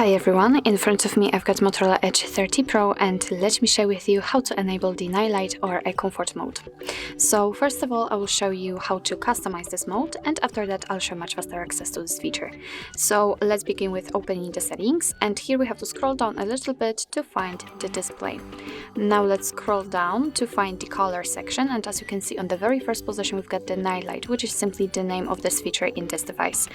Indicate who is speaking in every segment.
Speaker 1: Hi everyone, in front of me I've got Motorola Edge 30 Pro and let me share with you how to enable the Nightlight or a comfort mode. So first of all I will show you how to customize this mode, and after that I'll show much faster access to this feature. So let's begin with opening the settings, and here we have to scroll down a little bit to find the display. Now let's scroll down to find the color section, and as you can see on the very first position we've got the Nightlight, which is simply the name of this feature in this device,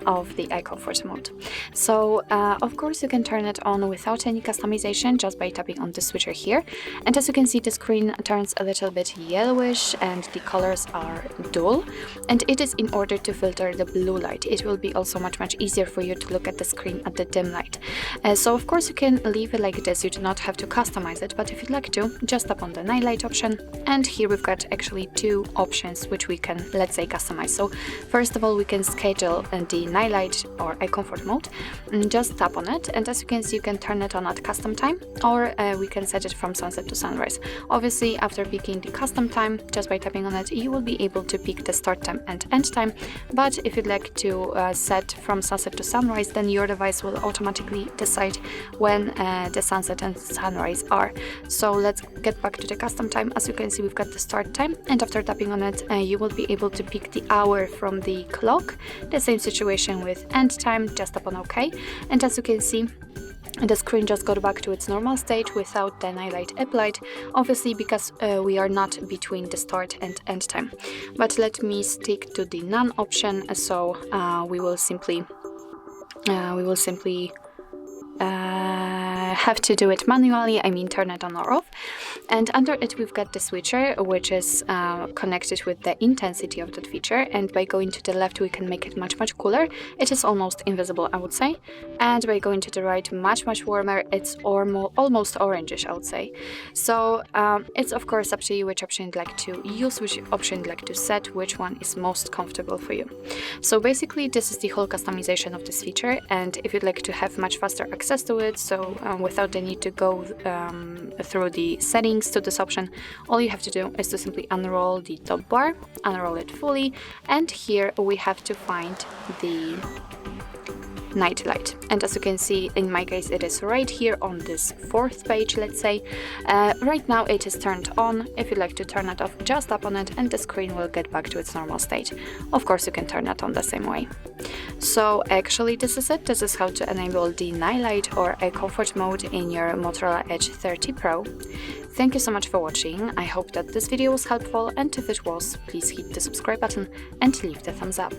Speaker 1: of the eye comfort mode. So of course you can turn it on without any customization just by tapping on the switcher here, and as you can see the screen turns a little bit yellowish and the colors are dull, and it is in order to filter the blue light. It will be also much easier for you to look at the screen at the dim light. So of course you can leave it like this, you do not have to customize it, but if you'd like to, just tap on the Nightlight option, and here we've got actually two options which we can, let's say, customize. So first of all we can schedule the Nightlight or eye comfort mode, and just tap on it, and as you can see you can turn it on at custom time, or we can set it from sunset to sunrise. Obviously after picking the custom time, just by tapping on it you will be able to pick the start time and end time, but if you'd like to set from sunset to sunrise, then your device will automatically decide when the sunset and sunrise are. So let's get back to the custom time. As you can see we've got the start time, and after tapping on it you will be able to pick the hour from the clock. The same situation with end time, just tap on OK, and as you can see the screen just got back to its normal state without the Nightlight applied, obviously because we are not between the start and end time. But let me stick to the none option, so we will simply have to do it manually, turn it on or off. And under it we've got the switcher, which is connected with the intensity of that feature, and by going to the left we can make it much cooler. It is almost invisible, I would say, and by going to the right much warmer. It's almost orangish, I would say. So it's of course up to you which option you'd like to use, which option you'd like to set, which one is most comfortable for you. So basically this is the whole customization of this feature, and if you'd like to have much faster access to it, so without the need to go through the settings to this option, all you have to do is to simply unroll the top bar, unroll it fully, and here we have to find the Nightlight. And as you can see, in my case it is right here on this fourth page, let's say. Right now it is turned on. If you'd like to turn it off, just tap on it and the screen will get back to its normal state. Of course you can turn it on the same way. So actually this is it. This is how to enable the Nightlight or a comfort mode in your Motorola Edge 30 Pro. Thank you so much for watching. I hope that this video was helpful, and if it was, please hit the subscribe button and leave the thumbs up.